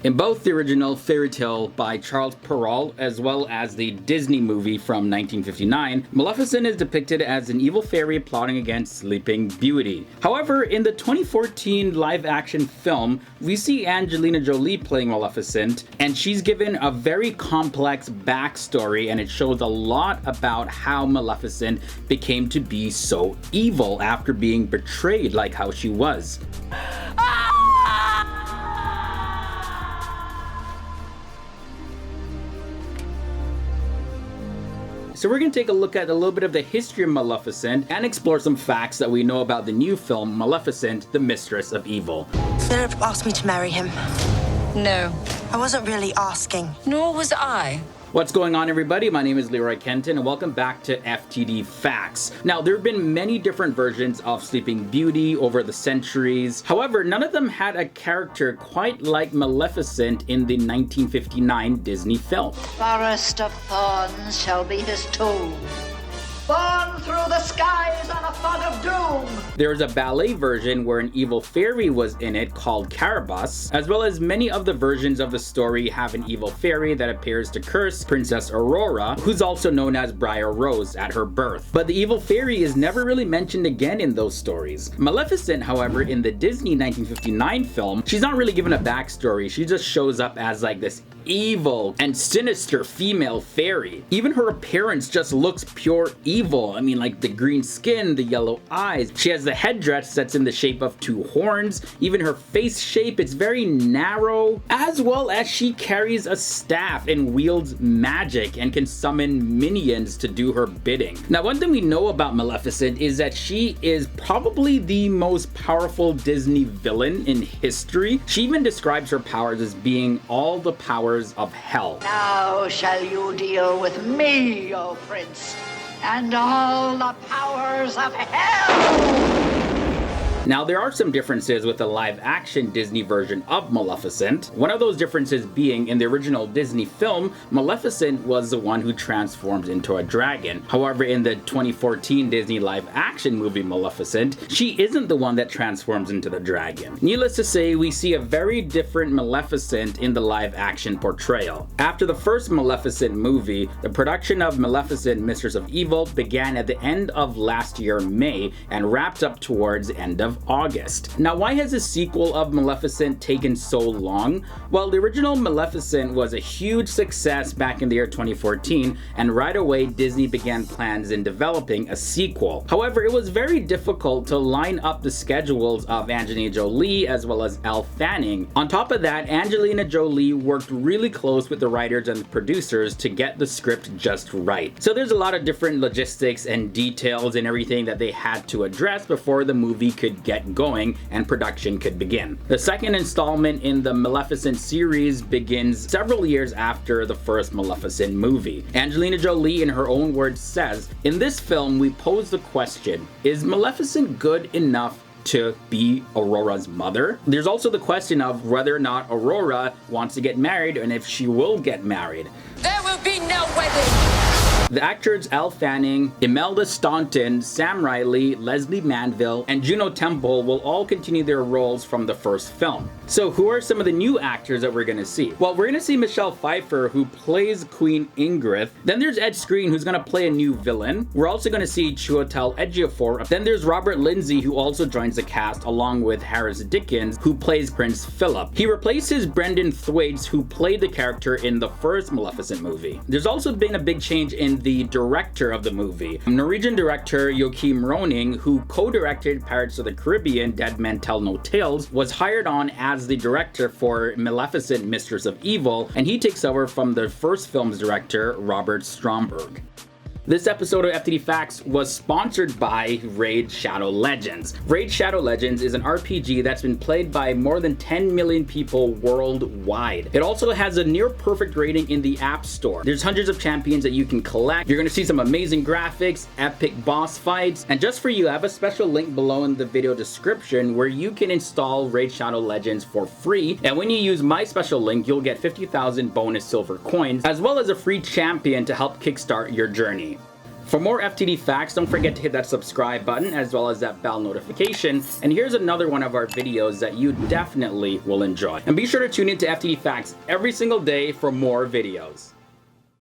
In both the original fairy tale by Charles Perrault as well as the Disney movie from 1959, Maleficent is depicted as an evil fairy plotting against Sleeping Beauty. However, in the 2014 live-action film, we see Angelina Jolie playing Maleficent, and she's given a very complex backstory, and it shows a lot about how Maleficent became to be so evil after being betrayed like how she was. So we're going to take a look at a little bit of the history of Maleficent and explore some facts that we know about the new film, Maleficent, the Mistress of Evil. Philip asked me to marry him. No. I wasn't really asking. Nor was I. What's going on, everybody? My name is Leroy Kenton and welcome back to FTD Facts. Now, there have been many different versions of Sleeping Beauty over the centuries. However, none of them had a character quite like Maleficent in the 1959 Disney film. Forest of thorns shall be his tomb. Born through the skies on a fog of doom. There was a ballet version where an evil fairy was in it called Carabosse, as well as many of the versions of the story have an evil fairy that appears to curse Princess Aurora, who's also known as Briar Rose, at her birth. But the evil fairy is never really mentioned again in those stories. Maleficent, however, in the Disney 1959 film, she's not really given a backstory. She just shows up as like this evil and sinister female fairy. Even her appearance just looks pure evil. I mean, like the green skin, the yellow eyes. She has the headdress that's in the shape of two horns. Even her face shape, it's very narrow, as well as she carries a staff and wields magic and can summon minions to do her bidding. Now, one thing we know about Maleficent is that she is probably the most powerful Disney villain in history. She even describes her powers as being all the powers of hell. Now shall you deal with me, O prince, and all the powers of hell! Now, there are some differences with the live-action Disney version of Maleficent. One of those differences being, in the original Disney film, Maleficent was the one who transforms into a dragon. However, in the 2014 Disney live-action movie Maleficent, she isn't the one that transforms into the dragon. Needless to say, we see a very different Maleficent in the live-action portrayal. After the first Maleficent movie, the production of Maleficent, Mistress of Evil began at the end of last year, May, and wrapped up towards the end of August. Now, why has a sequel of Maleficent taken so long? Well, the original Maleficent was a huge success back in the year 2014, and right away Disney began plans in developing a sequel. However, it was very difficult to line up the schedules of Angelina Jolie as well as Elle Fanning. On top of that, Angelina Jolie worked really close with the writers and the producers to get the script just right. So there's a lot of different logistics and details and everything that they had to address before the movie could get going and production could begin. The second installment in the Maleficent series begins several years after the first Maleficent movie. Angelina Jolie, in her own words, says, "In this film, we pose the question, is Maleficent good enough to be Aurora's mother?" There's also the question of whether or not Aurora wants to get married and if she will get married. There will be no wedding! The actors Elle Fanning, Imelda Staunton, Sam Riley, Leslie Manville, and Juno Temple will all continue their roles from the first film. So who are some of the new actors that we're going to see? Well, we're going to see Michelle Pfeiffer, who plays Queen Ingrid. Then there's Ed Skrein, who's going to play a new villain. We're also going to see Chiwetel Ejiofor. Then there's Robert Lindsay, who also joins the cast, along with Harris Dickens, who plays Prince Philip. He replaces Brendan Thwaites, who played the character in the first Maleficent movie. There's also been a big change in the director of the movie. Norwegian director Joachim Roning, who co-directed Pirates of the Caribbean Dead Men Tell No Tales, was hired on as the director for Maleficent, Mistress of Evil, and he takes over from the first film's director, Robert Stromberg. This episode of FTD Facts was sponsored by Raid Shadow Legends. Raid Shadow Legends is an RPG that's been played by more than 10 million people worldwide. It also has a near perfect rating in the App Store. There's hundreds of champions that you can collect. You're gonna see some amazing graphics, epic boss fights, and just for you, I have a special link below in the video description where you can install Raid Shadow Legends for free. And when you use my special link, you'll get 50,000 bonus silver coins, as well as a free champion to help kickstart your journey. For more FTD facts, don't forget to hit that subscribe button as well as that bell notification. And here's another one of our videos that you definitely will enjoy. And be sure to tune in to FTD Facts every single day for more videos.